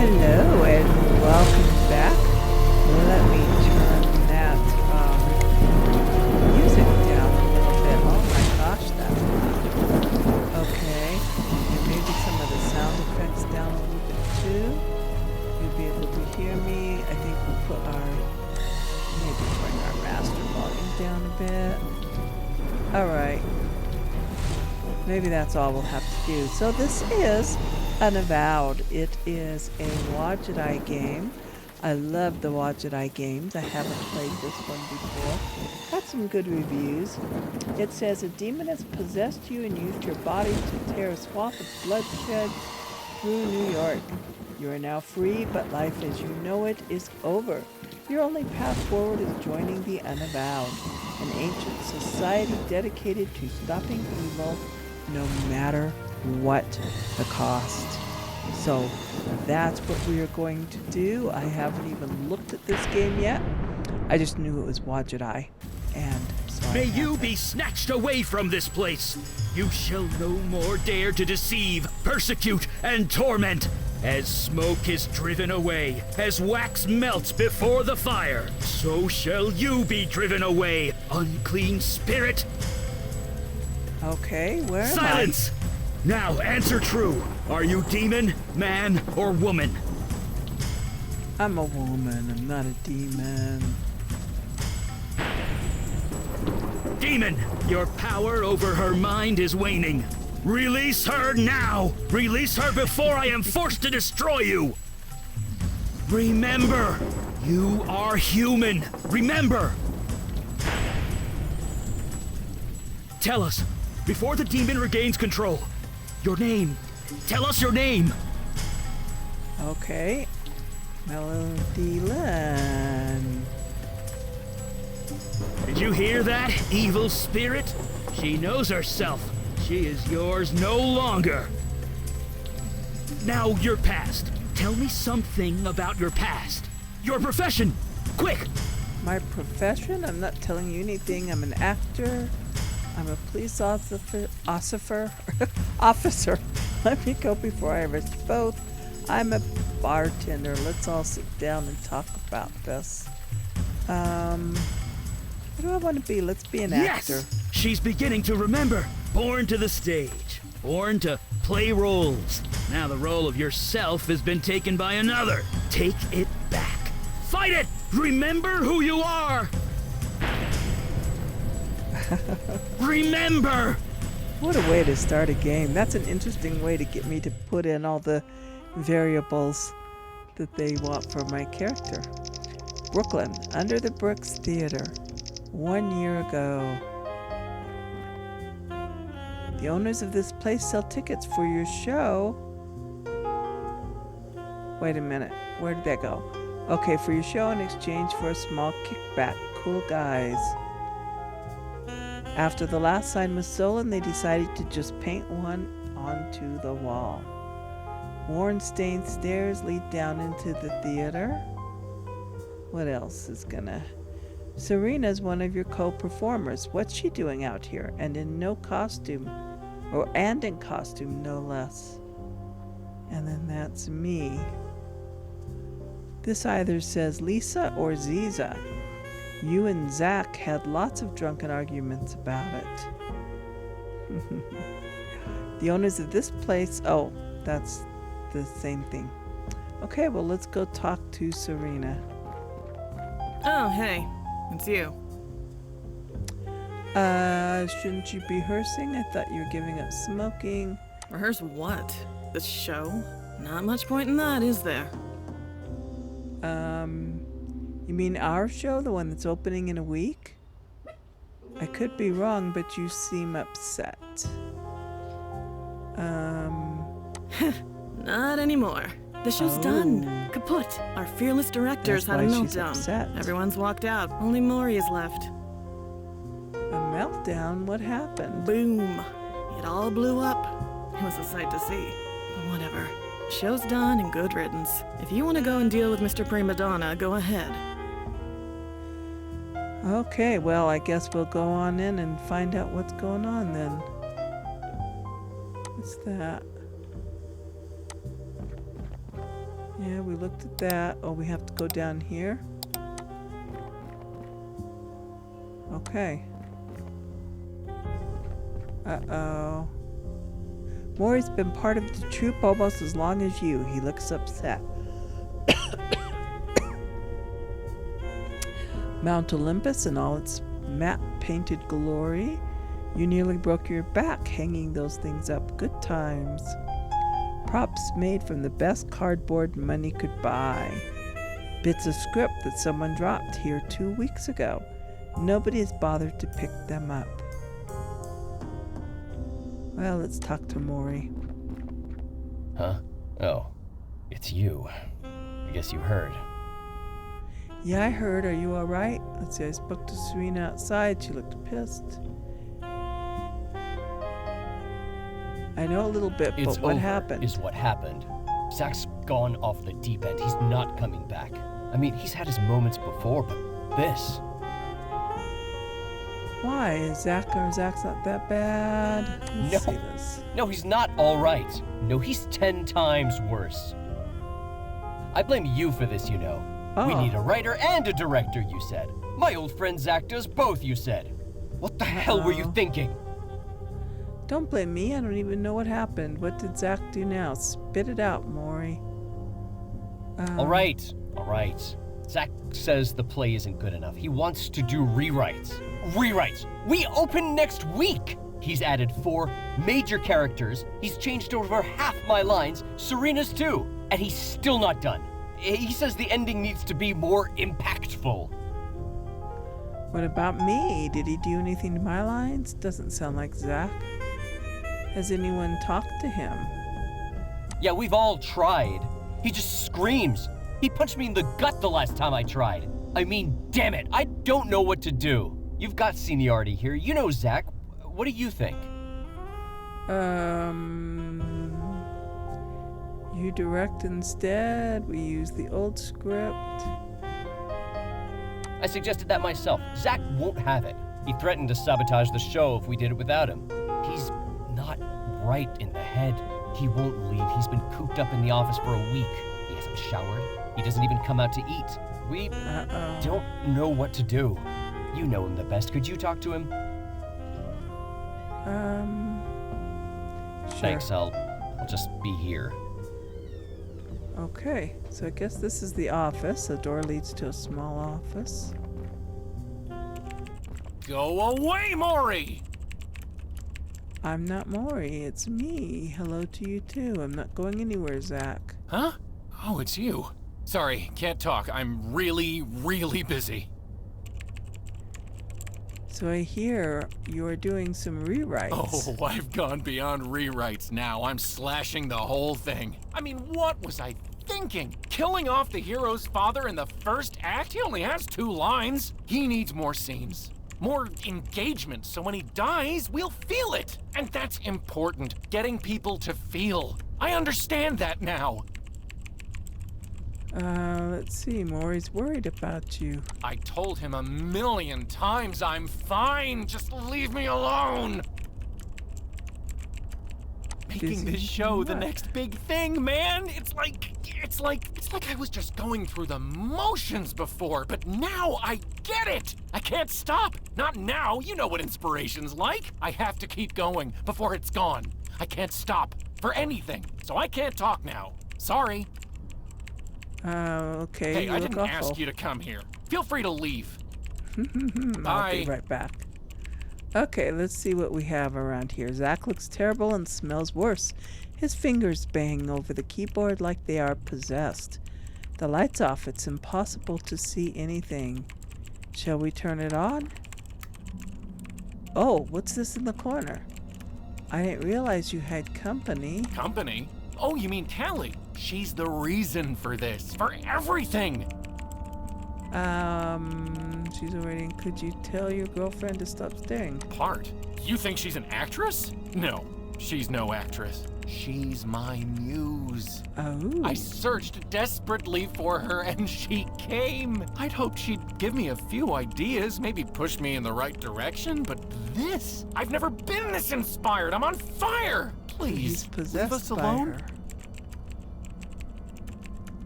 Hello and welcome back. Let me turn that music down a little bit. Oh my gosh, that's loud. Okay, and maybe some of the sound effects down a little bit too. You'll be able to hear me. I think we'll put maybe bring our master volume down a bit. Alright, maybe that's all we'll have to do. So this is Unavowed. It is a Wadjet game. I love the Wadjet games. I haven't played this one before. Got some good reviews. It says a demon has possessed you and used your body to tear a swath of bloodshed through New York. You are now free, but life as you know it is over. Your only path forward is joining the Unavowed, an ancient society dedicated to stopping evil no matter what the cost. So that's what we are going to do. I haven't even looked at this game yet. I just knew it was Wadjet, and so May you be snatched away from this place. You shall no more dare to deceive, persecute, and torment. As smoke is driven away, as wax melts before the fire, so shall you be driven away, unclean spirit. Okay, where am Silence! Now answer true. Are you demon, man, or woman? I'm a woman. I'm not a demon. Demon, your power over her mind is waning. Release her now! Release her before I am forced to destroy you! Remember, you are human. Remember! Tell us, before the demon regains control, your name. Tell us your name. Okay. Melody Lynn. Did you hear that, evil spirit? She knows herself. She is yours no longer. Now, your past. Tell me something about your past. Your profession. Quick! My profession? I'm not telling you anything. I'm an actor. I'm a police officer. Officer. Let me go before I arrest both. I'm a bartender. Let's all sit down and talk about this. What do I want to be? Let's be an actor. Yes! She's beginning to remember. Born to the stage. Born to play roles. Now the role of yourself has been taken by another. Take it back. Fight it! Remember who you are! Remember! What a way to start a game. That's an interesting way to get me to put in all the variables that they want for my character. Brooklyn, Under the Bricks Theater. 1 year ago. The owners of this place sell tickets for your show. Wait a minute. Where did that go? Okay, for your show in exchange for a small kickback. Cool guys. After the last sign was stolen, they decided to just paint one onto the wall. Worn-stained stairs lead down into the theater. What else is gonna... Serena's one of your co-performers. What's she doing out here? And in costume, no less. And then that's me. This either says Lisa or Ziza. You and Zach had lots of drunken arguments about it. The owners of this place... Oh, that's the same thing. Okay, well, let's go talk to Serena. Oh, hey. It's you. Shouldn't you be rehearsing? I thought you were giving up smoking. Rehearse what? This show? Not much point in that, is there? You mean our show? The one that's opening in a week? I could be wrong, but you seem upset. Not anymore. The show's done. Kaput. Our fearless director's had a meltdown. Everyone's walked out. Only Maury is left. A meltdown? What happened? Boom. It all blew up. It was a sight to see. But whatever. Show's done and good riddance. If you want to go and deal with Mr. Prima Donna, go ahead. Okay, well, I guess we'll go on in and find out what's going on then. What's that? Yeah, we looked at that. Oh, we have to go down here. Okay. Uh-oh. Maury's been part of the troop almost as long as you. He looks upset. Mount Olympus in all its matte-painted glory. You nearly broke your back hanging those things up. Good times. Props made from the best cardboard money could buy. Bits of script that someone dropped here 2 weeks ago. Nobody has bothered to pick them up. Well, let's talk to Maury. Huh? Oh, it's you. I guess you heard. Yeah, I heard. Are you alright? Let's see, I spoke to Serena outside. She looked pissed. I know a little bit, It's but what over, happened? is what happened. Zach's gone off the deep end. He's not coming back. I mean, he's had his moments before, but this... Why? Is Zach's not that bad? Let's No. see this. No, he's not all right. No, he's 10 times worse. I blame you for this, you know. We Oh. need a writer and a director, you said. My old friend Zach does both, you said. What the hell were you Uh-oh. thinking? Don't blame me. I don't even know what happened. What did Zach do now? Spit it out, Maury. All right. Zach says the play isn't good enough. He wants to do rewrites. Rewrites! We open next week! He's added 4 major characters. He's changed over half my lines, Serena's too, and he's still not done. He says the ending needs to be more impactful. What about me? Did he do anything to my lines? Doesn't sound like Zach. Has anyone talked to him? Yeah, we've all tried. He just screams. He punched me in the gut the last time I tried. I mean, damn it, I don't know what to do. You've got seniority here. You know Zach. What do you think? You direct instead. We use the old script. I suggested that myself. Zach won't have it. He threatened to sabotage the show if we did it without him. He's not right in the head. He won't leave. He's been cooped up in the office for a week. He hasn't showered. He doesn't even come out to eat. We don't know what to do. You know him the best. Could you talk to him? Sure. Thanks, I'll just be here. Okay, so I guess this is the office. The door leads to a small office. Go away, Maury! I'm not Maury, it's me. Hello to you too. I'm not going anywhere, Zach. Huh? Oh, it's you. Sorry, can't talk. I'm really, really busy. So I hear you're doing some rewrites. Oh, I've gone beyond rewrites now. I'm slashing the whole thing. I mean, what was I thinking? Killing off the hero's father in the first act? He only has 2 lines. He needs more scenes. More engagement, so when he dies, we'll feel it. And that's important, getting people to feel. I understand that now. Let's see. Maury's worried about you. I told him 1,000,000 times I'm fine. Just leave me alone. Making Busy this show the what? next big thing, man. It's like I was just going through the motions before, but now I get it. I can't stop. Not now. You know what inspiration's like. I have to keep going before it's gone. I can't stop for anything, so I can't talk now. Sorry. Okay. Hey, you I look didn't awful. ask you to come here. Feel free to leave. I'll Bye. be right back. Okay, let's see what we have around here. Zach looks terrible and smells worse. His fingers bang over the keyboard like they are possessed. The light's off. It's impossible to see anything. Shall we turn it on? Oh, what's this in the corner? I didn't realize you had company. Company? Oh, you mean Kelly? She's the reason for this, for everything. She's waiting. Could you tell your girlfriend to stop staring? Part? You think she's an actress? No, she's no actress. She's my muse. Oh. I searched desperately for her and she came. I'd hoped she'd give me a few ideas, maybe push me in the right direction, but this? I've never been this inspired. I'm on fire. He's Please, leave possessed us by alone. her.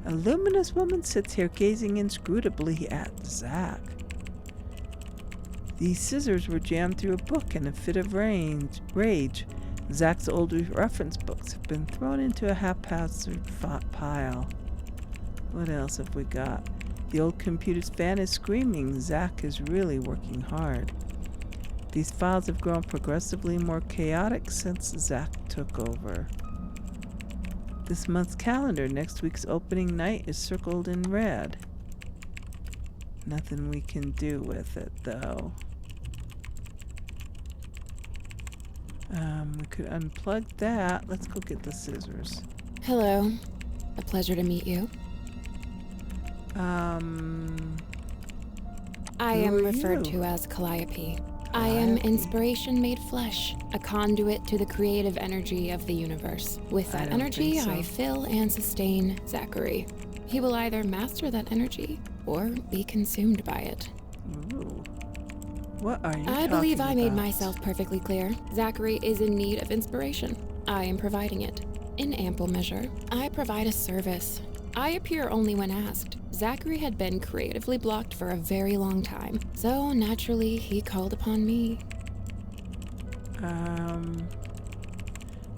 A luminous woman sits here gazing inscrutably at Zack. These scissors were jammed through a book in a fit of rage. Zack's old reference books have been thrown into a haphazard pile. What else have we got? The old computer's fan is screaming. Zack is really working hard. These files have grown progressively more chaotic since Zack took over. This month's calendar, next week's opening night, is circled in red. Nothing we can do with it, though. We could unplug that. Let's go get the scissors. Hello. A pleasure to meet you. Who I am are referred you? to as Calliope. I am inspiration made flesh, a conduit to the creative energy of the universe. With I that don't energy, think so. I fill and sustain Zachary. He will either master that energy or be consumed by it. Ooh. What are you I believe I made about? myself perfectly clear. Zachary is in need of inspiration. I am providing it. In ample measure, I provide a service. I appear only when asked. Zachary had been creatively blocked for a very long time, so naturally he called upon me.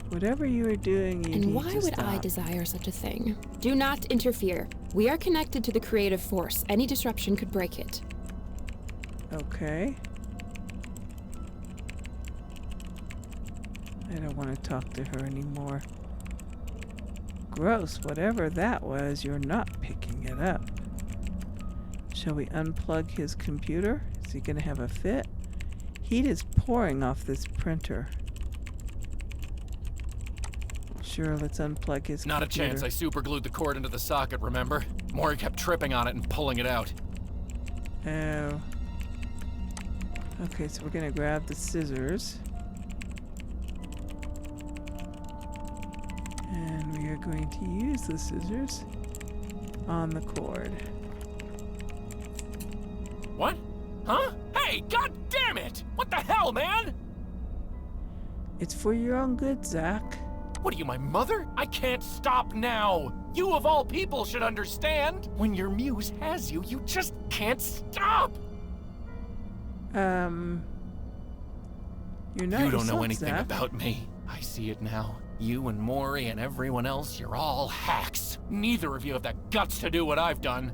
Whatever you are doing, you And need why to would stop. I desire such a thing? Do not interfere. We are connected to the creative force. Any disruption could break it. Okay. I don't want to talk to her anymore. Gross, whatever that was, you're not picking it up. Shall we unplug his computer? Is he going to have a fit? Heat is pouring off this printer. Sure, let's unplug his Not a computer. chance. I superglued the cord into the socket, remember? Maury kept tripping on it and pulling it out. Oh. Okay, so we're going to grab the scissors. And we are going to use the scissors on the cord. What? Huh? Hey, god damn it! What the hell, man? It's for your own good, Zack. What are you, my mother? I can't stop now! You of all people should understand! When your muse has you, you just can't stop! You're not You don't know yourself, anything Zack. about me. I see it now. You and Maury and everyone else, you're all hacks. Neither of you have the guts to do what I've done.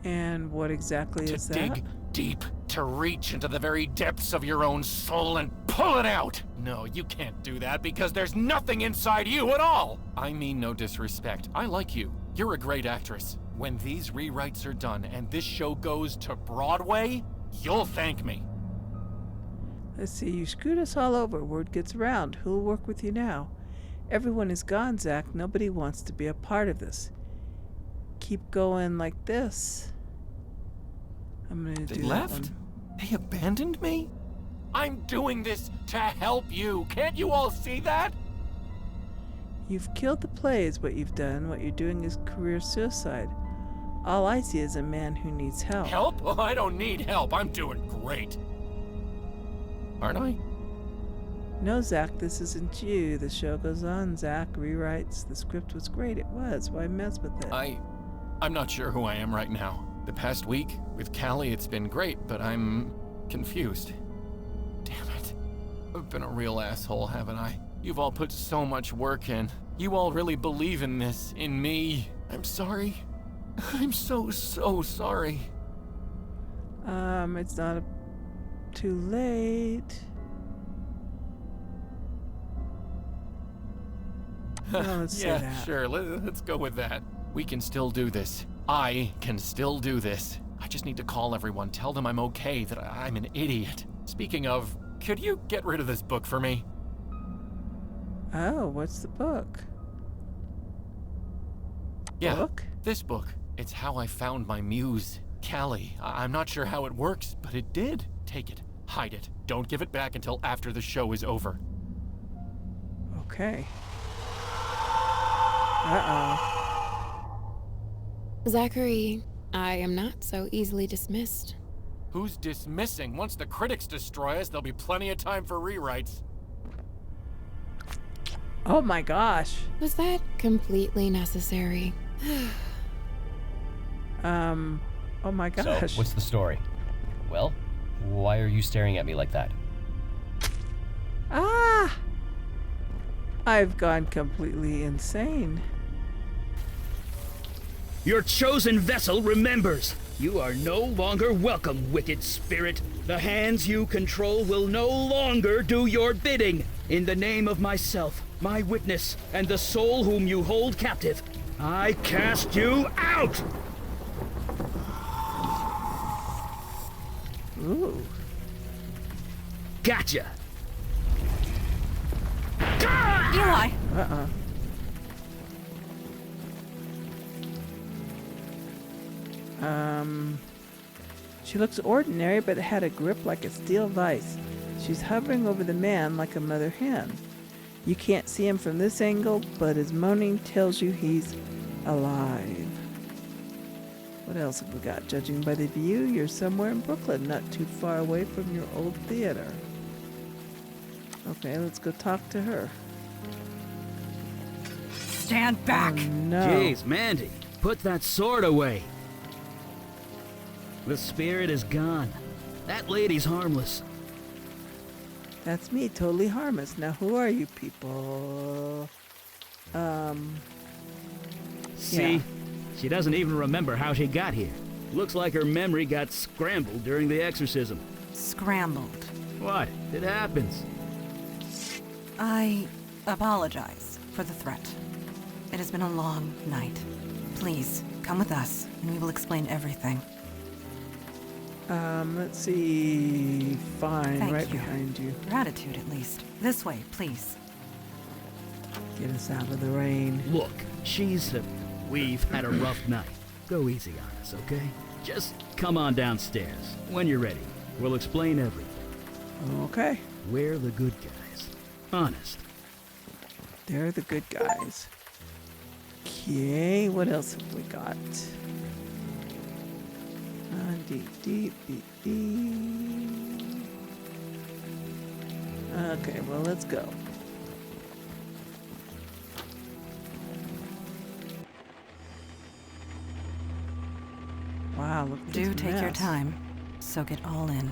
And what exactly To is that? dig deep, to reach into the very depths of your own soul and pull it out. No, you can't do that because there's nothing inside you at all. I mean no disrespect. I like you. You're a great actress. When these rewrites are done and this show goes to Broadway, you'll thank me. Let's see, you screwed us all over. Word gets around. Who'll work with you now? Everyone is gone, Zack. Nobody wants to be a part of this. Keep going like this. I'm gonna They do left? that one. They abandoned me? I'm doing this to help you. Can't you all see that? You've killed the play is what you've done. What you're doing is career suicide. All I see is a man who needs help. Help? Oh, I don't need help. I'm doing great. Aren't I? No, Zack, this isn't you. The show goes on, Zack. Rewrites. The script was great. It was. Why mess with it? I'm not sure who I am right now. The past week, with Callie, it's been great, but I'm confused. Damn it. I've been a real asshole, haven't I? You've all put so much work in. You all really believe in this, in me. I'm sorry. I'm so sorry. It's not too late. No, let's say Yeah, that. sure. Let's go with that. We can still do this. I can still do this. I just need to call everyone, tell them I'm okay, that I'm an idiot. Speaking of, could you get rid of this book for me? Oh, what's the book? Yeah, Book? this book. It's how I found my muse, Callie. I'm not sure how it works, but it did. Take it. Hide it. Don't give it back until after the show is over. Okay. Uh-oh. Zachary, I am not so easily dismissed. Who's dismissing? Once the critics destroy us, there'll be plenty of time for rewrites. Oh my gosh. Was that completely necessary? Oh my So, gosh. what's the story? Well, why are you staring at me like that? Ah! I've gone completely insane. Your chosen vessel remembers. You are no longer welcome, wicked spirit. The hands you control will no longer do your bidding. In the name of myself, my witness, and the soul whom you hold captive, I cast you out! Ooh. Gotcha! Eli! Uh-uh. She looks ordinary, but had a grip like a steel vise. She's hovering over the man like a mother hen. You can't see him from this angle, but his moaning tells you he's alive. What else have we got? Judging by the view, you're somewhere in Brooklyn, not too far away from your old theater. Okay, let's go talk to her. Stand back! Oh, no. Jeez, Mandy, put that sword away. The spirit is gone. That lady's harmless. That's me, totally harmless. Now, who are you people? See? Yeah. She doesn't even remember how she got here. Looks like her memory got scrambled during the exorcism. Scrambled. What? It happens. I apologize for the threat. It has been a long night. Please, come with us, and we will explain everything. Let's see. Fine, Thank right you. behind you. Gratitude, at least. This way, please. Get us out of the rain. Look, we've had a rough night. Go easy on us, okay? Just come on downstairs. When you're ready, we'll explain everything. Okay, We're the good guys. Honest. they're the good guys. Okay, what else have we got? Deep, deep, deep, deep. Okay, well, let's go. Wow, look at Do this take your mess. time. Soak it all in.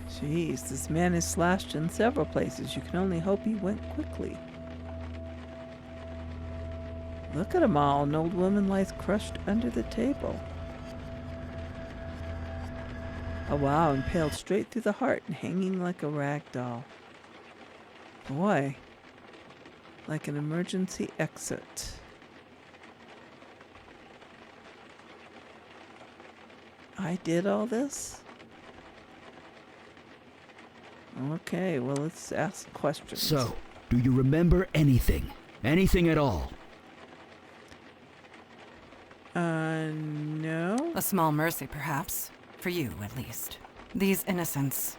Jeez, this man is slashed in several places. You can only hope he went quickly. Look at them all. An old woman lies crushed under the table. Oh wow, impaled straight through the heart and hanging like a rag doll. Boy, like an emergency exit. I did all this? Okay, well, let's ask questions. So, do you remember anything? Anything at all? No? A small mercy, perhaps. For you, at least. These innocents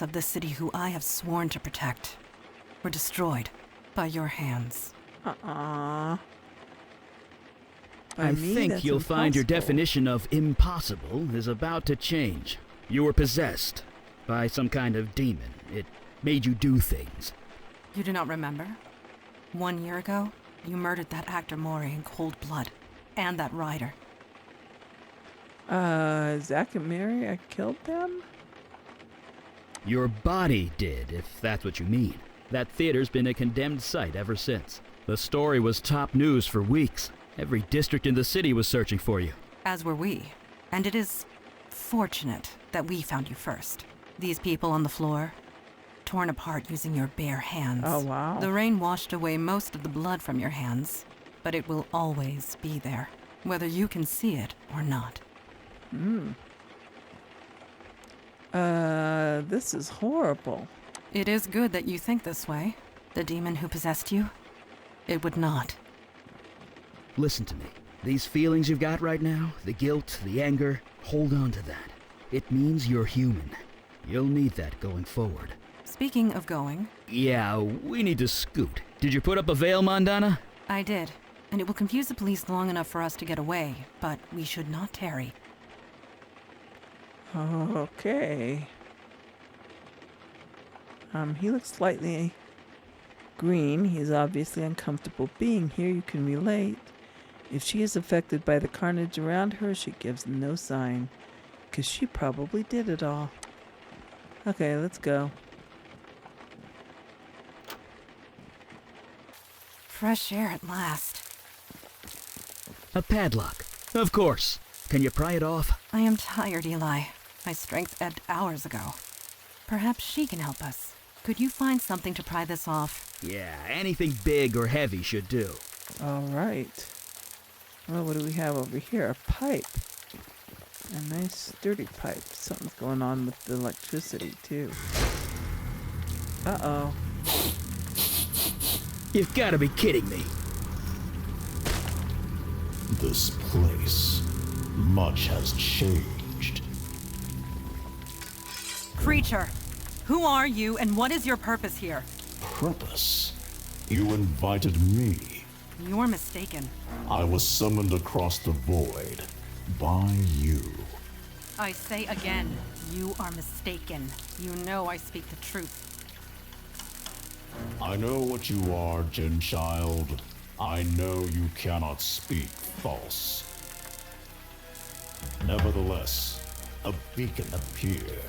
of the city who I have sworn to protect, were destroyed by your hands. Uh-uh. I think you'll find your definition of impossible is about to change. You were possessed by some kind of demon. It made you do things. You do not remember? 1 year ago, you murdered that actor Maury in cold blood. And that rider. Zach and Mary, I killed them? Your body did, if that's what you mean. That theater's been a condemned site ever since. The story was top news for weeks. Every district in the city was searching for you. As were we. And it is fortunate that we found you first. These people on the floor, torn apart using your bare hands. Oh, wow. The rain washed away most of the blood from your hands, but it will always be there, whether you can see it or not. This is horrible. It is good that you think this way. The demon who possessed you, it would not. Listen to me. These feelings you've got right now, the guilt, the anger, hold on to that. It means you're human. You'll need that going forward. Speaking of going, Yeah, we need to scoot. Did you put up a veil, Mondana? I did, and it will confuse the police long enough for us to get away, but we should not tarry. Okay. He looks slightly green. He's obviously uncomfortable being here. You can relate. If she is affected by the carnage around her, she gives no sign. Because she probably did it all. Okay, let's go. Fresh air at last. A padlock. Of course. Can you pry it off? I am tired, Eli. My strength ebbed hours ago. Perhaps she can help us. Could you find something to pry this off? Yeah, anything big or heavy should do. All right. Well, what do we have over here? A pipe. A nice sturdy pipe. Something's going on with the electricity, too. Uh-oh. You've got to be kidding me. This place, much has changed. Creature, who are you and what is your purpose here? Purpose? You invited me. You're mistaken. I was summoned across the void by you. I say again, you are mistaken. You know I speak the truth. I know what you are, Jinn Child. I know you cannot speak false. Nevertheless, a beacon appeared.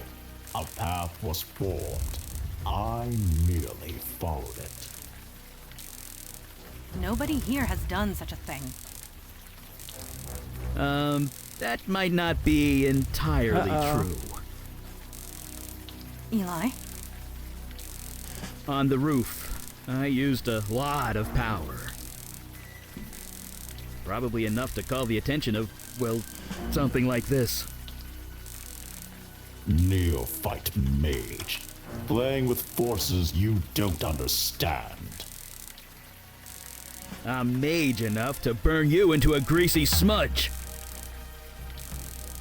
A path was formed. I merely followed it. Nobody here has done such a thing. That might not be entirely true. Eli? On the roof, I used a lot of power. Probably enough to call the attention of, well, something like this. Neophyte mage, playing with forces you don't understand. I'm mage enough to burn you into a greasy smudge.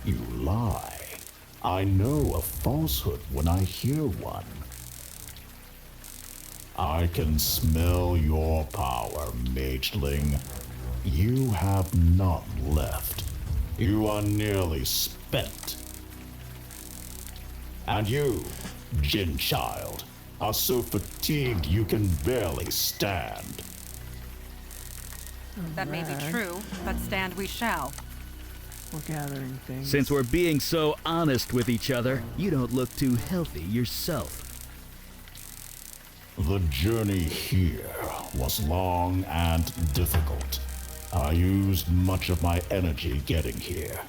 You lie. I know a falsehood when I hear one. I can smell your power, mageling. You have none left. You are nearly spent. And you, Jinn Child, are so fatigued you can barely stand. That may be true, but stand we shall. We're gathering things. Since we're being so honest with each other, you don't look too healthy yourself. The journey here was long and difficult. I used much of my energy getting here.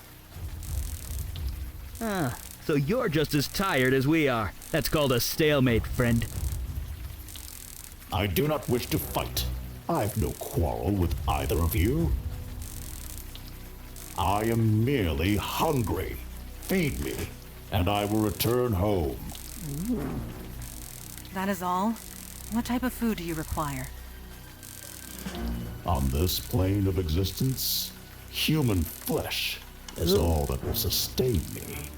Ah, so you're just as tired as we are. That's called a stalemate, friend. I do not wish to fight. I've no quarrel with either of you. I am merely hungry. Feed me, and I will return home. That is all? What type of food do you require? On this plane of existence, human flesh is all that will sustain me.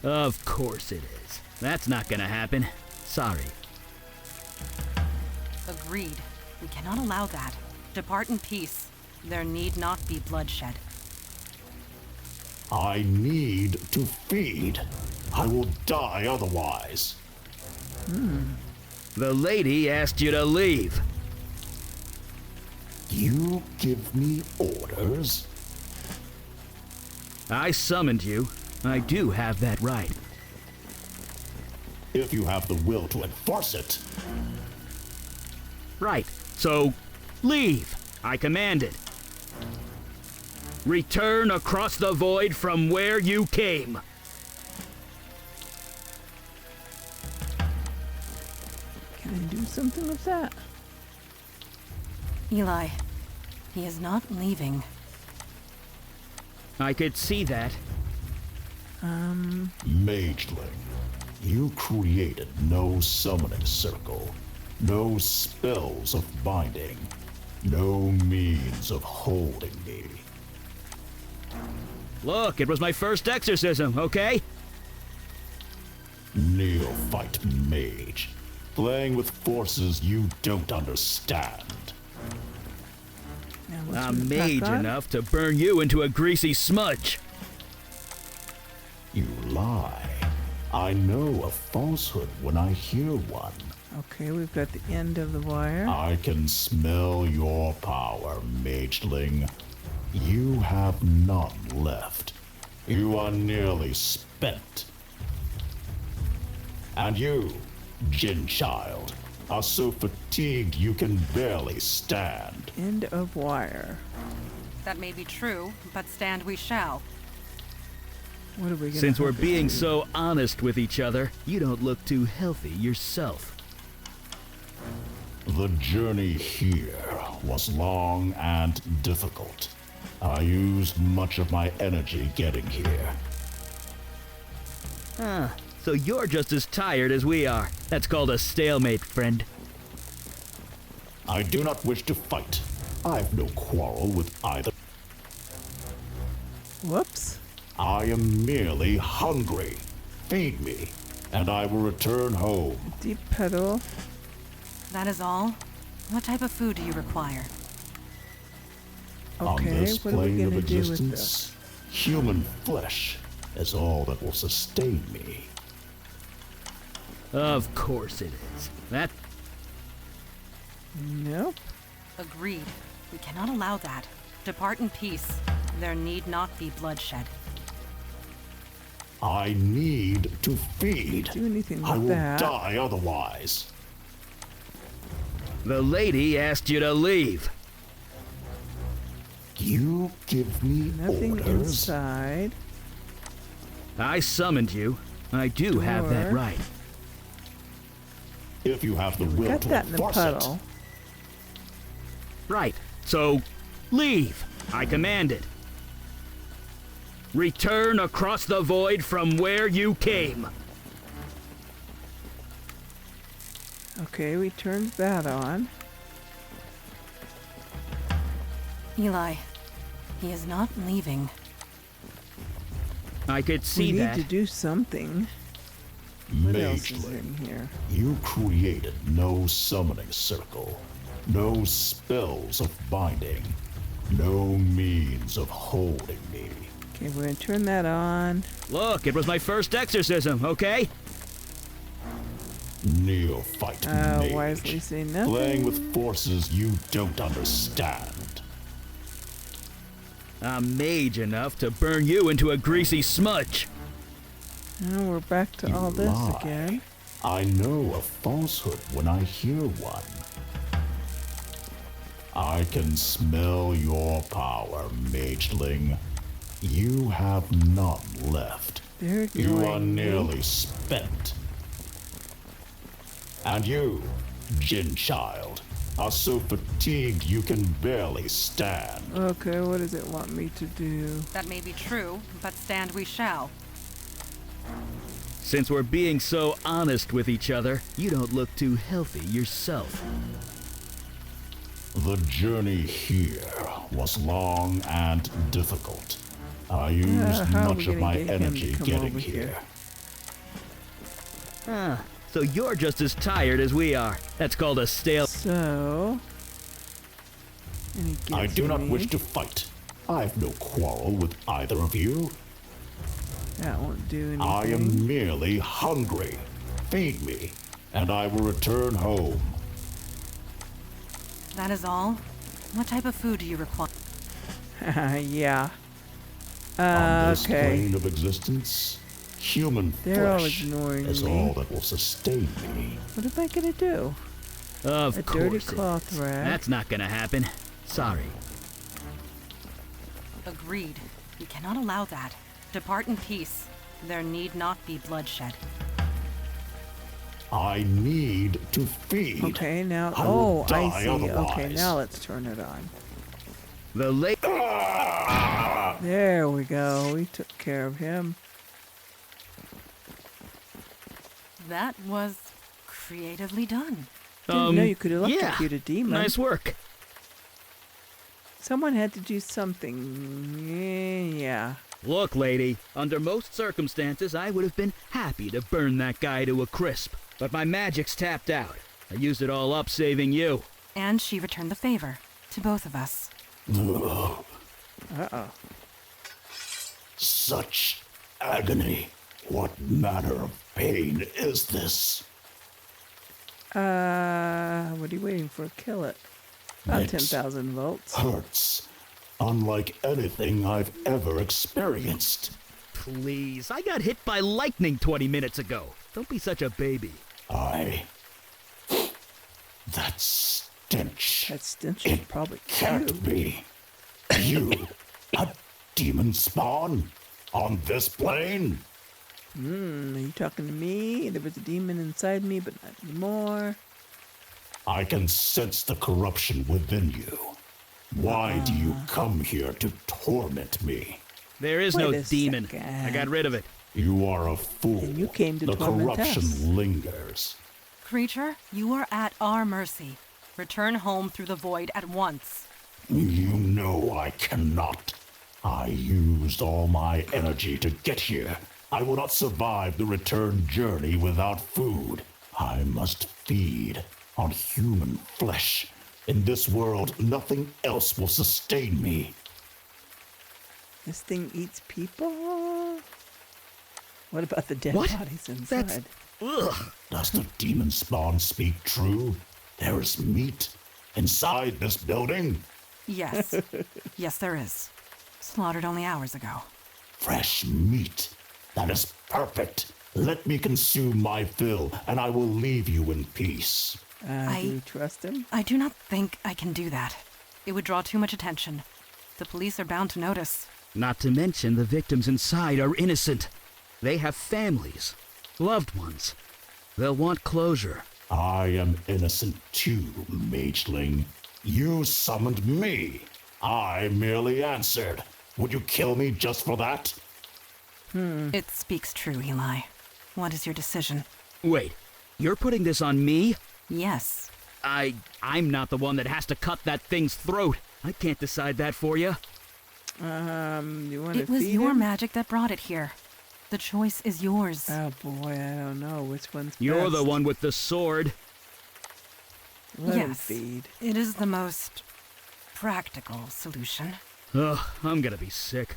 Of course it is. That's not gonna happen. Sorry. Agreed. We cannot allow that. Depart in peace. There need not be bloodshed. I need to feed. I will die otherwise. The lady asked you to leave. You give me orders? I summoned you. I do have that right. If you have the will to enforce it. Right. So, leave. I commanded. Return across the void from where you came. Can I do something with that? Eli, he is not leaving. I could see that. Mageling, you created no summoning circle, no spells of binding, no means of holding me. Look, it was my first exorcism, okay? Neophyte mage, playing with forces you don't understand. Now, let's I'm put it back mage on. enough to burn you into a greasy smudge. You lie. I know a falsehood when I hear one. Okay, we've got the end of the wire. I can smell your power, mageling. You have none left. You are nearly spent. And you, Jin child, are so fatigued you can barely stand. End of wire. That may be true, but stand we shall. What are we gonna Since we're have to being do? so honest with each other, you don't look too healthy yourself. The journey here was long and difficult. I used much of my energy getting here. Ah, so you're just as tired as we are. That's called a stalemate, friend. I do not wish to fight. I've no quarrel with either. Whoops. I am merely hungry. Feed me, and I will return home. Deep pedal. That is all? What type of food do you require? On Okay, this what are we plane of gonna do with this? existence, human flesh is all that will sustain me. Of course it is. That Nope. Agreed. We cannot allow that. Depart in peace. There need not be bloodshed. I need to feed. Do anything I with will that. die otherwise. the lady asked you to leave. You give me Nothing orders? inside. I summoned you. I do have that Door. right. If you have the will Got to that in the enforce puddle. Right. So, leave. I command it. Return across the void from where you came. Okay, we turned that on. Eli, he is not leaving. I could see we that. need to do something. it. What else is Mageling, in here? you created no summoning circle, no spells of binding, no means of holding me. Okay, we're gonna turn that on. Look, it was my first exorcism, okay? Neophyte mage, Wisely say nothing. playing with forces you don't understand. I'm mage enough to burn you into a greasy smudge. Now we're back to You all this lie. again. I know a falsehood when I hear one. I can smell your power, mageling. You have none left. They're You are ignoring me. nearly spent. And you, Jin child, are so fatigued you can barely stand. Okay, what does it want me to do? That may be true, but stand we shall. Since we're being so honest with each other, you don't look too healthy yourself. The journey here was long and difficult. I used how are we much of gonna my get him to energy come getting over here. here? Ah, so you're just as tired as we are. That's called a stale. So... and he I gives do not me- wish to fight. I've no quarrel with either of you. That won't do anything. I am merely hungry. Feed me, and I will return home. That is all? What type of food do you require? Yeah. On this Okay. plane of existence, human They're all flesh ignoring is me. all that will sustain me. What am I gonna do? Of A course. dirty it cloth is. rag. That's not gonna happen. Sorry. Agreed. We cannot allow that. Depart in peace. There need not be bloodshed. I need to feed. Okay, now... I oh, will die I see. Okay, otherwise. now let's turn it on. The late. There we go. We took care of him. That was creatively done. Didn't know you could yeah. electrocute a demon. Nice work. Someone had to do something. Yeah. Look, lady, under most circumstances, I would have been happy to burn that guy to a crisp. But my magic's tapped out. I used it all up saving you. And she returned the favor to both of us. Uh-oh. Such agony. What manner of pain is this? What are you waiting for? Kill it. About It 10,000 volts. hurts, unlike anything I've ever experienced. Please, I got hit by lightning 20 minutes ago. Don't be such a baby. That stench. That stench is It probably can't you. be. You, a demon spawn? On this plane? Are you talking to me? There was a demon inside me, but not anymore. I can sense the corruption within you. Why do you come here to torment me? There is Wait no a demon. second. I got rid of it. You are a fool. And you came to the torment corruption us. lingers. Creature, you are at our mercy. Return home through the void at once. You know I cannot. I used all my energy to get here. I will not survive the return journey without food. I must feed on human flesh. In this world, nothing else will sustain me. This thing eats people? What about the dead What? bodies inside? That's... Ugh. Does the demon spawn speak true? There is meat inside this building? Yes. Yes, there is. Slaughtered only hours ago. Fresh meat. That is perfect. Let me consume my fill, and I will leave you in peace. Do you trust him? I do not think I can do that. It would draw too much attention. The police are bound to notice. Not to mention the victims inside are innocent. They have families, loved ones. They'll want closure. I am innocent too, mageling. You summoned me. I merely answered. Would you kill me just for that? It speaks true, Eli. What is your decision? Wait, you're putting this on me? Yes. I'm not the one that has to cut that thing's throat. I can't decide that for you. You want to It was feed your him? magic that brought it here. The choice is yours. Oh boy, I don't know which one's You're best. the one with the sword. Let him Yes. feed. It is the most practical solution. Ugh, I'm gonna be sick.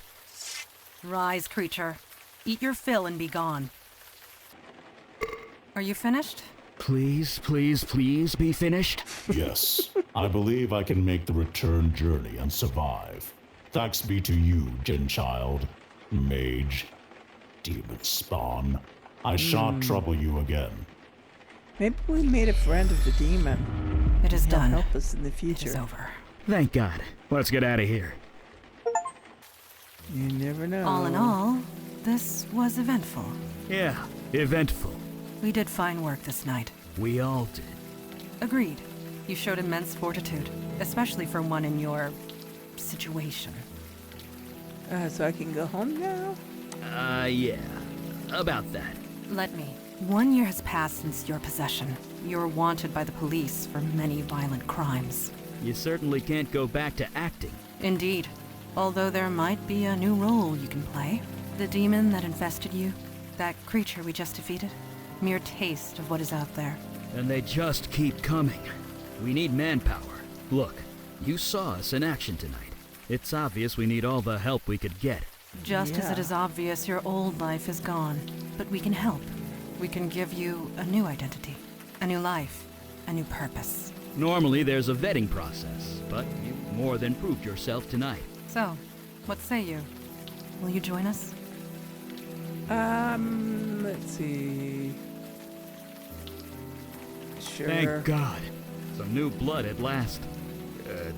Rise, creature. Eat your fill and be gone. Are you finished? Please, please, please be finished. Yes, I believe I can make the return journey and survive. Thanks be to you, Genchild, mage, demon spawn. I shan't trouble you again. Maybe we made a friend of the demon. It is He'll done. help us in the It is future. over. Thank God. Let's get out of here. You never know. All in all, this was eventful. Yeah, eventful. We did fine work this night. We all did. Agreed. You showed immense fortitude, especially for one in your situation. So I can go home now? Yeah. About that. Let me. 1 year has passed since your possession. You're wanted by the police for many violent crimes. You certainly can't go back to acting. Indeed. Although there might be a new role you can play. The demon that infested you, that creature we just defeated, mere taste of what is out there. And they just keep coming. We need manpower. Look, you saw us in action tonight. It's obvious we need all the help we could get. Just as it Yeah. is obvious your old life is gone. But we can help. We can give you a new identity, a new life, a new purpose. Normally there's a vetting process, but you more than proved yourself tonight. So, what say you? Will you join us? Let's see. Sure. Thank God. Some new blood at last.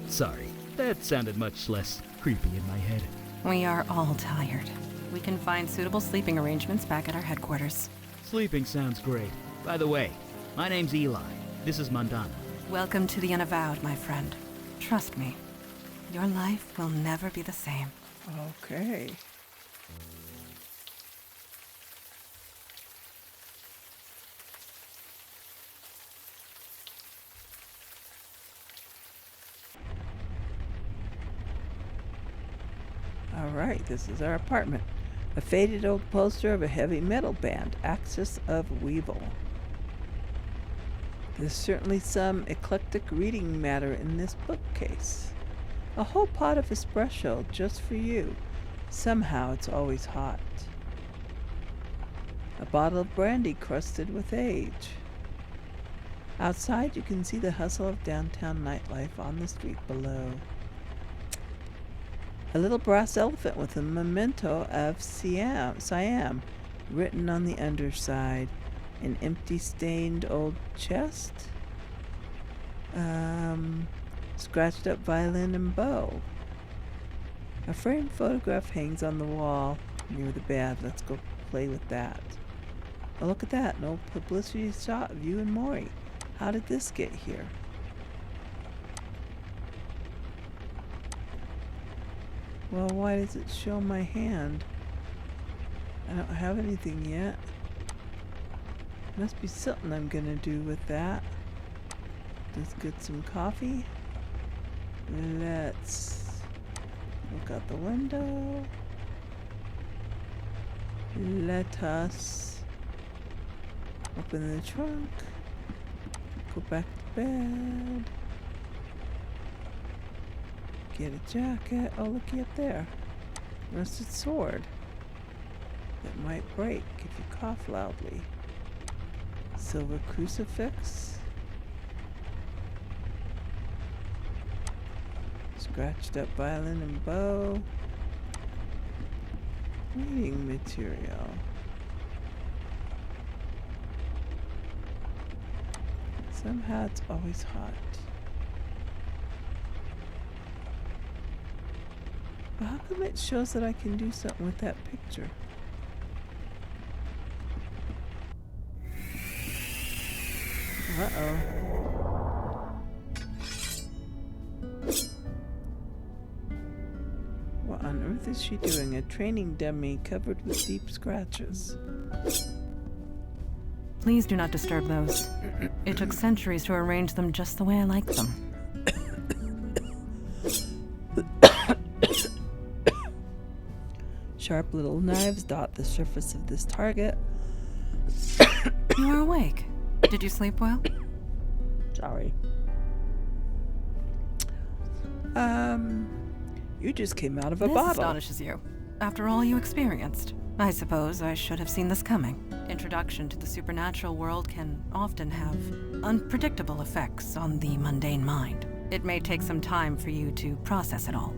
Sorry. That sounded much less creepy in my head. We are all tired. We can find suitable sleeping arrangements back at our headquarters. Sleeping sounds great. By the way, my name's Eli. This is Mandana. Welcome to the Unavowed, my friend. Trust me, your life will never be the same. Okay. Alright, this is our apartment. A faded old poster of a heavy metal band, Axis of Weevil. There's certainly some eclectic reading matter in this bookcase. A whole pot of espresso just for you. Somehow it's always hot. A bottle of brandy crusted with age. Outside, you can see the hustle of downtown nightlife on the street below. A little brass elephant with a memento of Siam written on the underside. An empty, stained old chest. Scratched up violin and bow. A framed photograph hangs on the wall near the bed. Let's go play with that. Oh, look at that. An old publicity shot of you and Maury. How did this get here? Well, why does it show my hand? I don't have anything yet. Must be something I'm gonna do with that. Let's get some coffee. Let's look out the window. Let us open the trunk. Go back to bed. Get a jacket. Oh, looky up there. Rusted sword. That might break if you cough loudly. Silver crucifix. Scratched up violin and bow. Reading material. Somehow it's always hot. But how come it shows that I can do something with that picture? Uh-oh. What on earth is she doing? A training dummy covered with deep scratches. Please do not disturb those. It took centuries to arrange them just the way I like them. Sharp little knives dot the surface of this target. You are awake. Did you sleep well? Sorry. You just came out of a This bottle. astonishes you. After all you experienced, I suppose I should have seen this coming. Introduction to the supernatural world can often have unpredictable effects on the mundane mind. It may take some time for you to process it all.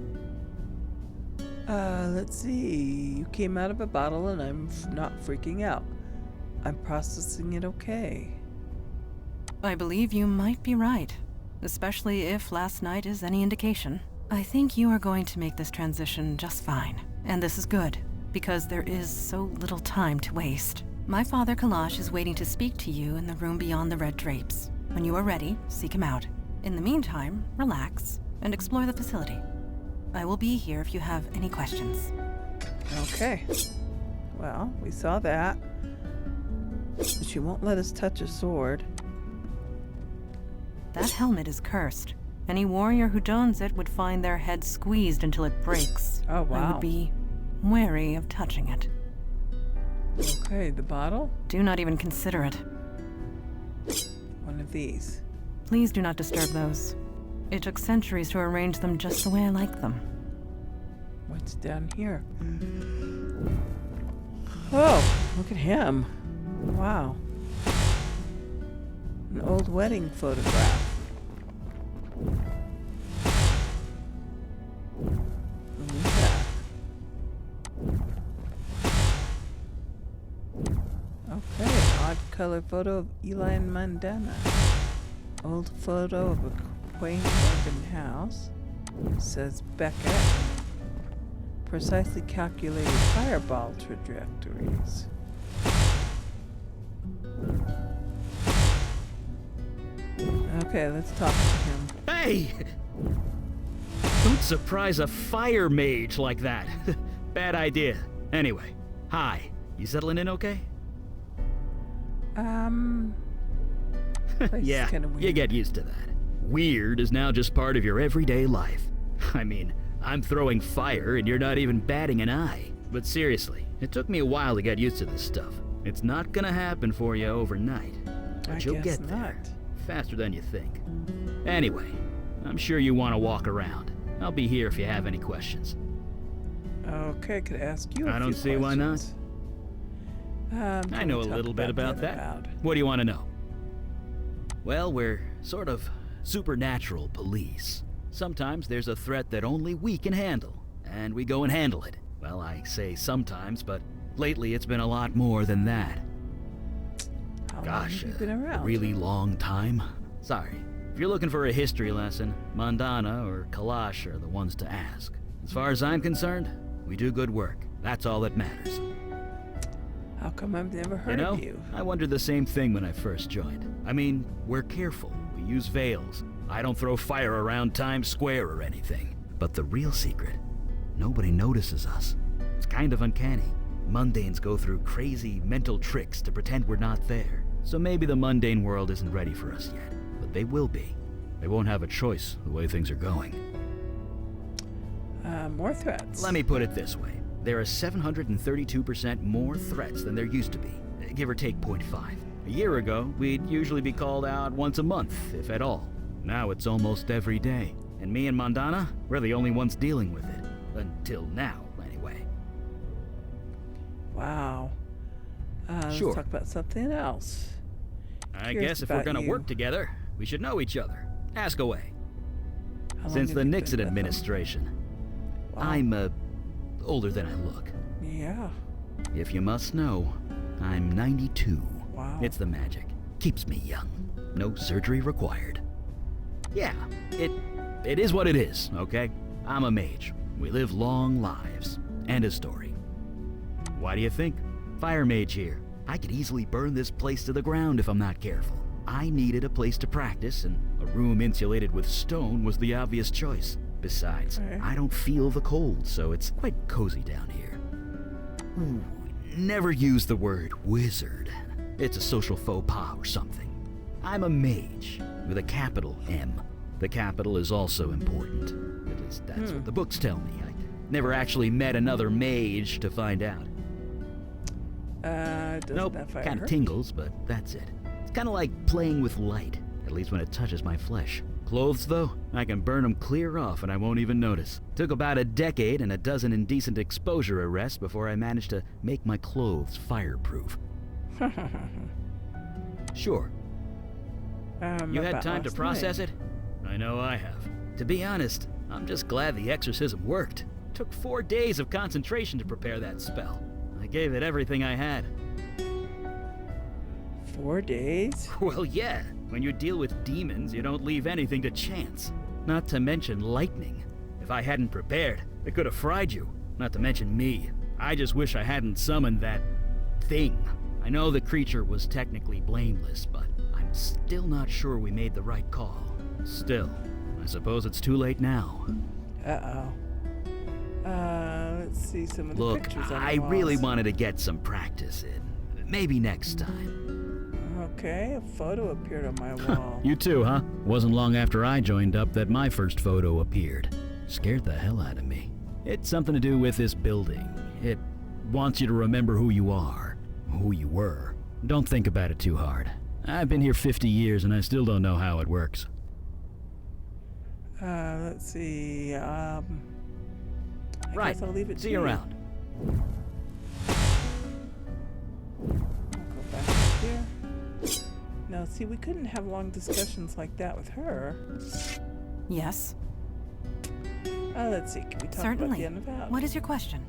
Let's see. You came out of a bottle and I'm not freaking out. I'm processing it okay. I believe you might be right, especially if last night is any indication. I think you are going to make this transition just fine. And this is good, because there is so little time to waste. My father Kalash is waiting to speak to you in the room beyond the red drapes. When you are ready, seek him out. In the meantime, relax and explore the facility. I will be here if you have any questions. Okay. Well, we saw that. She won't let us touch a sword. That helmet is cursed. Any warrior who dons it would find their head squeezed until it breaks. Oh, wow. I would be wary of touching it. Okay, the bottle? Do not even consider it. One of these. Please do not disturb those. It took centuries to arrange them just the way I like them. What's down here? Oh, look at him. Wow. An old wedding photograph. What is that? Okay, odd color photo of Eli and Mandana. Old photo of a quaint urban house. Says Beckett. Precisely calculated fireball trajectories. Okay, let's talk to him. Hey! Don't surprise a fire mage like that. Bad idea. Anyway, hi. You settling in okay? Place is Yeah, kinda weird. you get used to that. Weird is now just part of your everyday life. I mean, I'm throwing fire and you're not even batting an eye. But seriously, it took me a while to get used to this stuff. It's not gonna happen for you overnight. But I you'll guess get there. not. Faster than you think. Anyway, I'm sure you want to walk around. I'll be here if you have any questions. Okay, could I ask you a I don't few see why not. questions? I know a little bit about that. Unavowed. What do you want to know? Well, we're sort of supernatural police. Sometimes there's a threat that only we can handle, and we go and handle it. Well, I say sometimes, but lately it's been a lot more than that. How long Gosh, have you been a around? really long time. Sorry. If you're looking for a history lesson, Mandana or Kalash are the ones to ask. As far as I'm concerned, we do good work. That's all that matters. How come I've never heard of you? I wondered the same thing when I first joined. I mean, we're careful. We use veils. I don't throw fire around Times Square or anything. But the real secret, nobody notices us. It's kind of uncanny. Mundanes go through crazy mental tricks to pretend we're not there. So maybe the mundane world isn't ready for us yet. But they will be. They won't have a choice the way things are going. More threats. Let me put it this way. There are 732% more threats than there used to be, give or take 0.5. A year ago, we'd usually be called out once a month, if at all. Now it's almost every day. And me and Mandana, we're the only ones dealing with it. Until now, anyway. Wow. Sure. Let's talk about something else. I Curious guess if we're about gonna you. work together, we should know each other. Ask away. How long Since have the you been Nixon with them? administration. Wow. I'm, older than I look. Yeah. If you must know, I'm 92. Wow. It's the magic. Keeps me young. No surgery required. Yeah, it is what it is, okay? I'm a mage. We live long lives. End of story. Why do you think? Fire mage here. I could easily burn this place to the ground if I'm not careful. I needed a place to practice, and a room insulated with stone was the obvious choice. Besides, Okay. I don't feel the cold, so it's quite cozy down here. Ooh, never use the word wizard. It's a social faux pas or something. I'm a mage, with a capital M. The capital is also important. At least that's what the books tell me. I never actually met another mage to find out. Doesn't Nope, that fire kind of hurt? tingles, but that's it. It's kind of like playing with light, at least when it touches my flesh. Clothes, though, I can burn them clear off and I won't even notice. Took about a decade and a dozen indecent exposure arrests before I managed to make my clothes fireproof. Sure, you had About time to last process night. it? I know I have. To be honest, I'm just glad the exorcism worked. Took 4 days of concentration to prepare that spell. I gave it everything I had. 4 days? Well, yeah. When you deal with demons, you don't leave anything to chance. Not to mention lightning. If I hadn't prepared, it could have fried you. Not to mention me. I just wish I hadn't summoned that thing. I know the creature was technically blameless, but I'm still not sure we made the right call. Still, I suppose it's too late now. Uh-oh. Let's see some of the Look, pictures on the I really walls. wanted to get some practice in. Maybe next time. Okay, a photo appeared on my wall. You too, huh? Wasn't long after I joined up that my first photo appeared. Scared the hell out of me. It's something to do with this building. It wants you to remember who you are, who you were. Don't think about it too hard. I've been here 50 years and I still don't know how it works. Let's see, I Right. guess I'll leave it See to you around. I'll go back up here. Now, see, we couldn't have long discussions like that with her. Yes, Let's see, can we talk about certainly. the Unavowed? What is your question?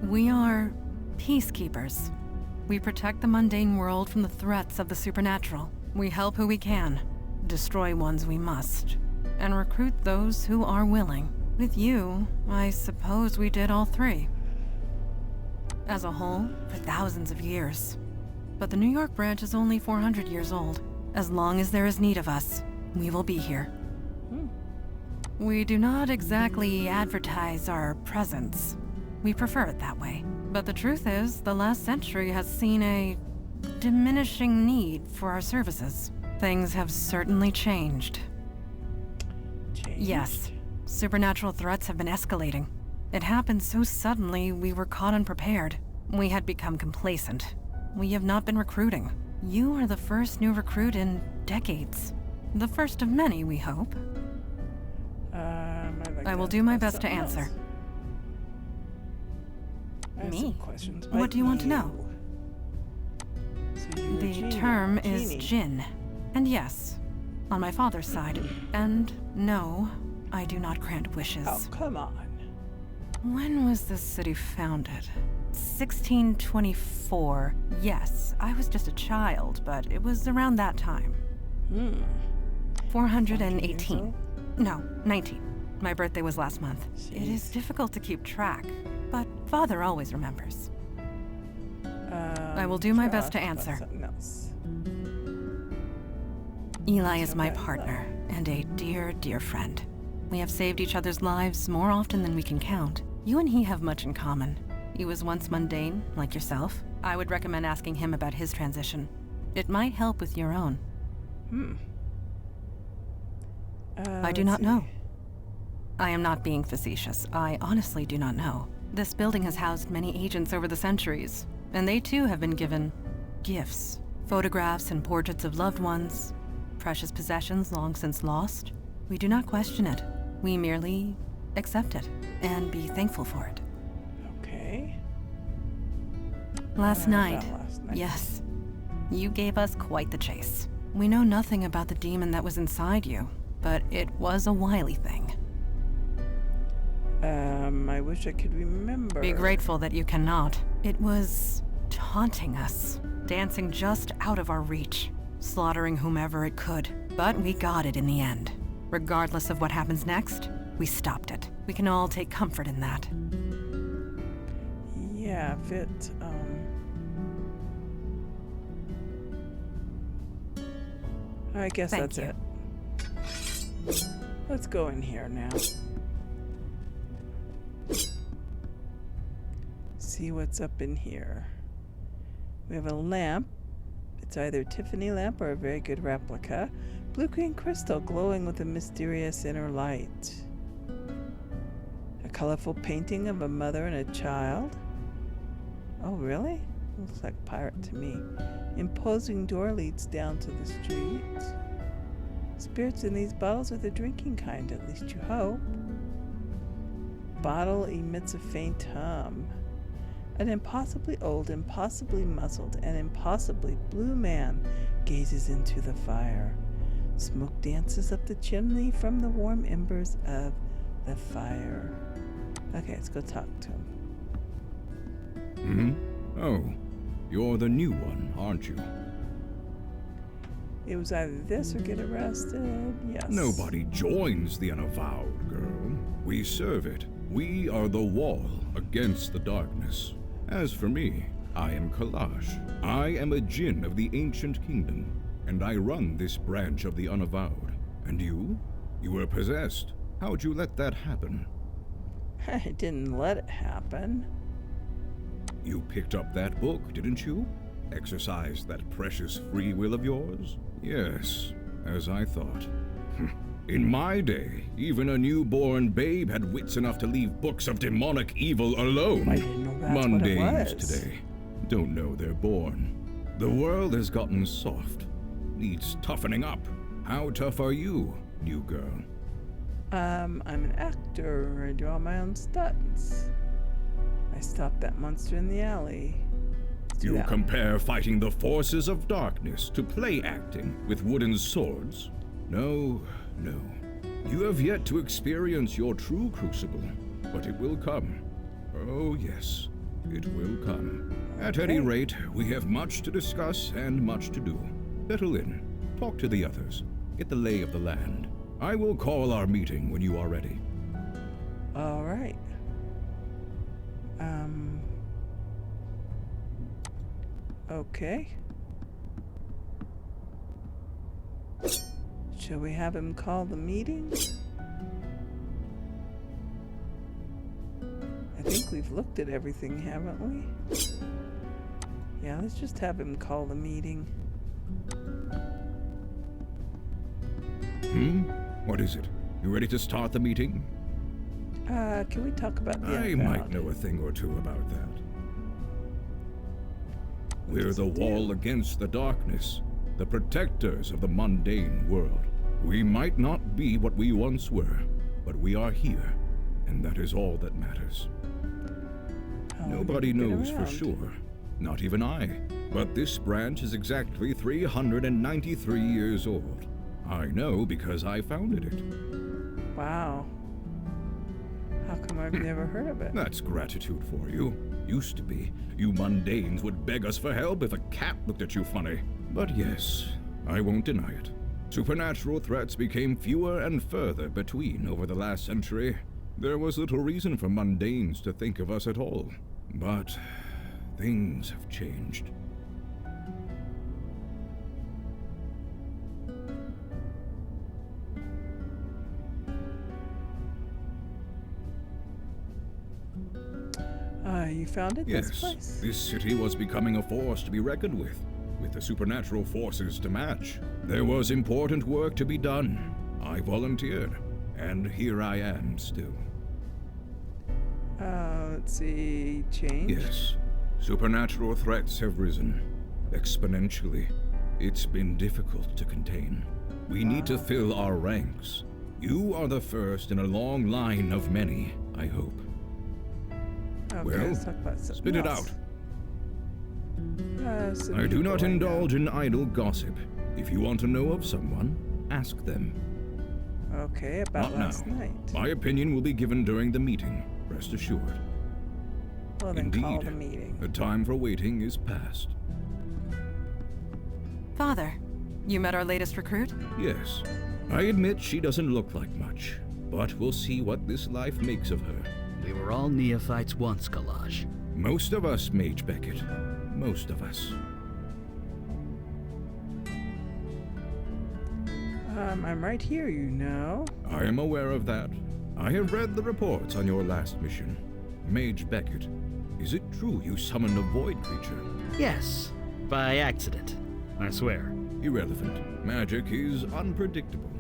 We are peacekeepers. We protect the mundane world from the threats of the supernatural. We help who we can, destroy ones we must, and recruit those who are willing. With you, I suppose we did all three. As a whole, for thousands of years. But the New York branch is only 400 years old. As long as there is need of us, we will be here. We do not exactly advertise our presence. We prefer it that way. But the truth is, the last century has seen a diminishing need for our services. Things have certainly changed. Changed? Yes, supernatural threats have been escalating. It happened so suddenly we were caught unprepared. We had become complacent. We have not been recruiting. You are the first new recruit in decades. The first of many, we hope. I'd like I to will ask do my about best to something answer. else. I have Me? some questions What about do you want to know? you. So you were The Genie. term is Genie. Jinn. And yes, on my father's side. And no, I do not grant wishes. Oh, come on. When was this city founded? 1624. Yes, I was just a child, but it was around that time. 418. No, 19. My birthday was last month. It is difficult to keep track, but Father always remembers. I will do my best to answer. Something else. Eli is my partner, and a dear, dear friend. We have saved each other's lives more often than we can count. You and he have much in common. He was once mundane, like yourself. I would recommend asking him about his transition. It might help with your own. I do not know. I am not being facetious. I honestly do not know. This building has housed many agents over the centuries, and they too have been given gifts. Photographs and portraits of loved ones, precious possessions long since lost. We do not question it. We merely accept it and be thankful for it. Okay. Last night, last night. yes, you gave us quite the chase. We know nothing about the demon that was inside you, but it was a wily thing. I wish I could remember. Be grateful that you cannot. It was taunting us, dancing just out of our reach, slaughtering whomever it could. But we got it in the end. Regardless of what happens next, we stopped it. We can all take comfort in that. Yeah, if it, I guess Thank that's you. it. Let's go in here now. See what's up in here. We have a lamp. It's either a Tiffany lamp or a very good replica. Blue-green crystal glowing with a mysterious inner light. A colorful painting of a mother and a child. Oh, really? Looks like a pirate to me. Imposing door leads down to the street. Spirits in these bottles are the drinking kind, at least you hope. Bottle emits a faint hum. An impossibly old, impossibly muzzled, and impossibly blue man gazes into the fire. Smoke dances up the chimney from the warm embers of the fire. Okay, let's go talk to him. Oh, you're the new one, aren't you? It was either this or get arrested. Yes. Nobody joins the Unavowed, girl. We serve it. We are the wall against the darkness. As for me, I am Kalash. I am a djinn of the ancient kingdom, and I run this branch of the Unavowed. And you? You were possessed. How'd you let that happen? I didn't let it happen. You picked up that book, didn't you? Exercised that precious free will of yours? Yes, as I thought. In my day, even a newborn babe had wits enough to leave books of demonic evil alone. I didn't know that's Mundanes what it was. today don't know they're born. The world has gotten soft. Needs toughening up. How tough are you, new girl? I'm an actor. I do all my own stunts. I stopped that monster in the alley. Let's do You that one. compare fighting the forces of darkness to play acting with wooden swords? No, no. You have yet to experience your true crucible, but it will come. Oh yes, it will come. At any rate, we have much to discuss and much to do. Settle in, talk to the others, get the lay of the land. I will call our meeting when you are ready. All right. Okay. Shall we have him call the meeting? I think we've looked at everything, haven't we? Yeah, let's just have him call the meeting. What is it? You ready to start the meeting? Can we talk about the I Unavowed? might know a thing or two about that. We're does the it do? wall against the darkness, the protectors of the mundane world. We might not be what we once were, but we are here, and that is all that matters. How long Nobody have you been knows for around? sure, not even I. but this branch is exactly 393 years old. I know because I founded it. Wow. How come I've never heard of it? That's gratitude for you. Used to be. You mundanes would beg us for help if a cat looked at you funny. But yes, I won't deny it. Supernatural threats became fewer and further between over the last century. There was little reason for mundanes to think of us at all. But things have changed. You founded this place? This city was becoming a force to be reckoned with the supernatural forces to match. There was important work to be done. I volunteered, and here I am still. Let's see, change? Yes, supernatural threats have risen exponentially. It's been difficult to contain. We need to fill our ranks. You are the first in a long line of many, I hope. Okay, Well, let's talk about something spit it else. out. Some I do people not hang out. indulge in idle gossip. If you want to know of someone, ask them. Okay, about Not last now. night. My opinion will be given during the meeting, rest assured. Well, then call Indeed, the meeting. the time for waiting is past. Father, you met our latest recruit? Yes, I admit she doesn't look like much, but we'll see what this life makes of her. We were all neophytes once, Kalaj. Most of us, Mage Beckett. Most of us. I'm right here, you know. I am aware of that. I have read the reports on your last mission. Mage Beckett, is it true you summoned a void creature? Yes, by accident. I swear. Irrelevant. Magic is unpredictable.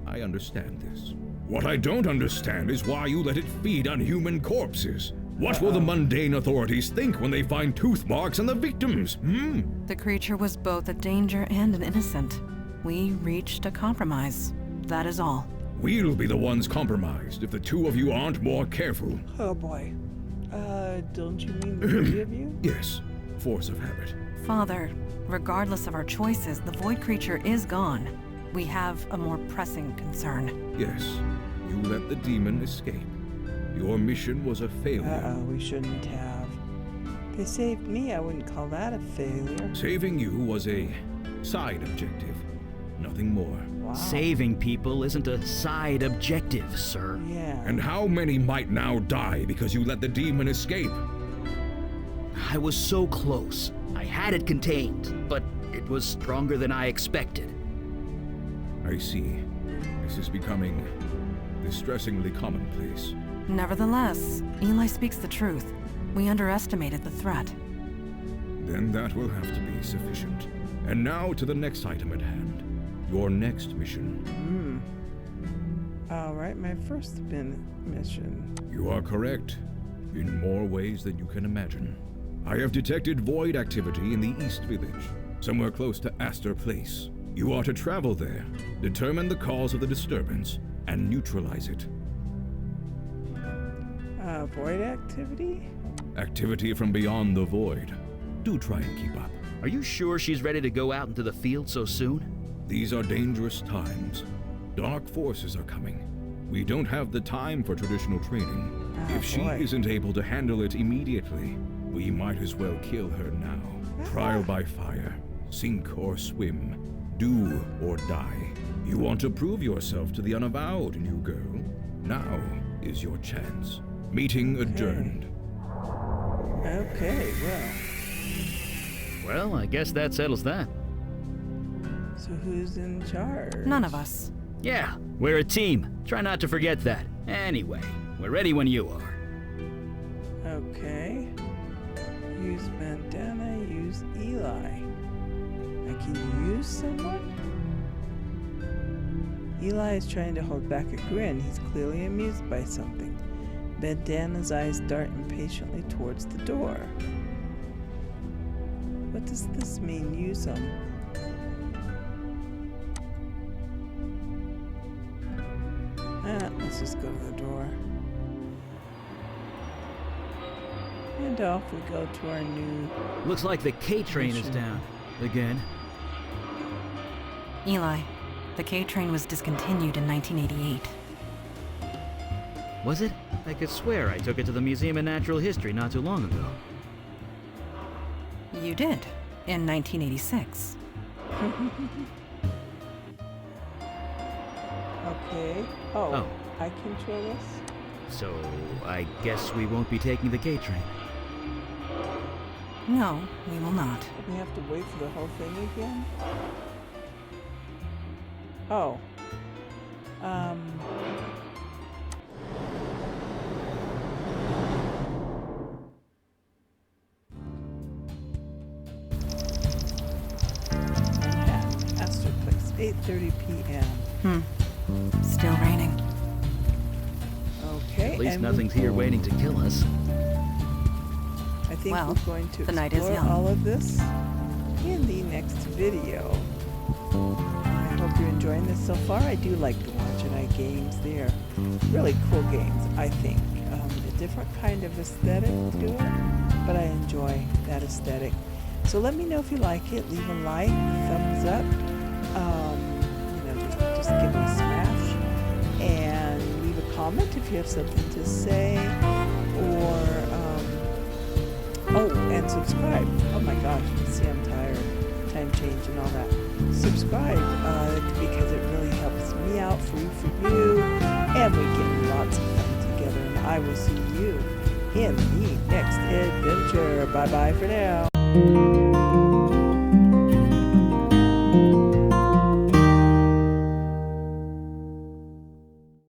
I understand this. What I don't understand is why you let it feed on human corpses. What will the mundane authorities think when they find tooth marks on the victims? The creature was both a danger and an innocent. We reached a compromise. That is all. We'll be the ones compromised if the two of you aren't more careful. Oh boy. Don't you mean the three of you? Yes, force of habit. Father, regardless of our choices, the void creature is gone. We have a more pressing concern. Yes, you let the demon escape. Your mission was a failure. We shouldn't have. They saved me, I wouldn't call that a failure. Saving you was a side objective, nothing more. Wow. Saving people isn't a side objective, sir. Yeah. And how many might now die because you let the demon escape? I was so close. I had it contained, but it was stronger than I expected. I see. This is becoming distressingly commonplace. Nevertheless, Eli speaks the truth. We underestimated the threat. Then that will have to be sufficient. And now to the next item at hand. Your next mission. Alright, my first mission. You are correct. In more ways than you can imagine. I have detected void activity in the East Village, somewhere close to Astor Place. You are to travel there, determine the cause of the disturbance, and neutralize it. Void activity? Activity from beyond the void. Do try and keep up. Are you sure she's ready to go out into the field so soon? These are dangerous times. Dark forces are coming. We don't have the time for traditional training. If she boy. isn't able to handle it immediately, we might as well kill her now. Trial by fire. Sink or swim. Do or die. You want to prove yourself to the Unavowed, new girl. Now is your chance. Meeting adjourned. Okay, well. Well, I guess that settles that. So who's in charge? None of us. Yeah, we're a team. Try not to forget that. Anyway, we're ready when you are. Okay. Use bandana, use Eli. I can use someone? Eli is trying to hold back a grin. He's clearly amused by something. Bandana's eyes dart impatiently towards the door. What does this mean? Use them. Let's just go to the door. And off we go to our new... Looks like the K train is Mission. down. Again. Eli, the K train was discontinued in 1988. Was it? I could swear I took it to the Museum of Natural History not too long ago. You did, in 1986. Okay. Oh, Oh. I control this? So, I guess we won't be taking the K train. No, we will not. We have to wait for the whole thing again? Oh. Manhattan, Astor Place, 8:30 p.m. Still raining. Okay. At least and nothing's here waiting to kill us. I think Well, we're going to the night is explore young. all of this in the next video. I hope you're enjoying this so far. I do like the Wadjet games. They're really cool games, I think. A different kind of aesthetic to it, but I enjoy that aesthetic. So let me know if you like it. Leave a like, thumbs up. Just give me a smash. And leave a comment if you have something to say. Or, oh, and subscribe. Oh my gosh, you see I'm tired. Time change and all that. Subscribe because it really helps me out, for you, and we get lots of fun together. And I will see you in the next adventure. Bye bye for now.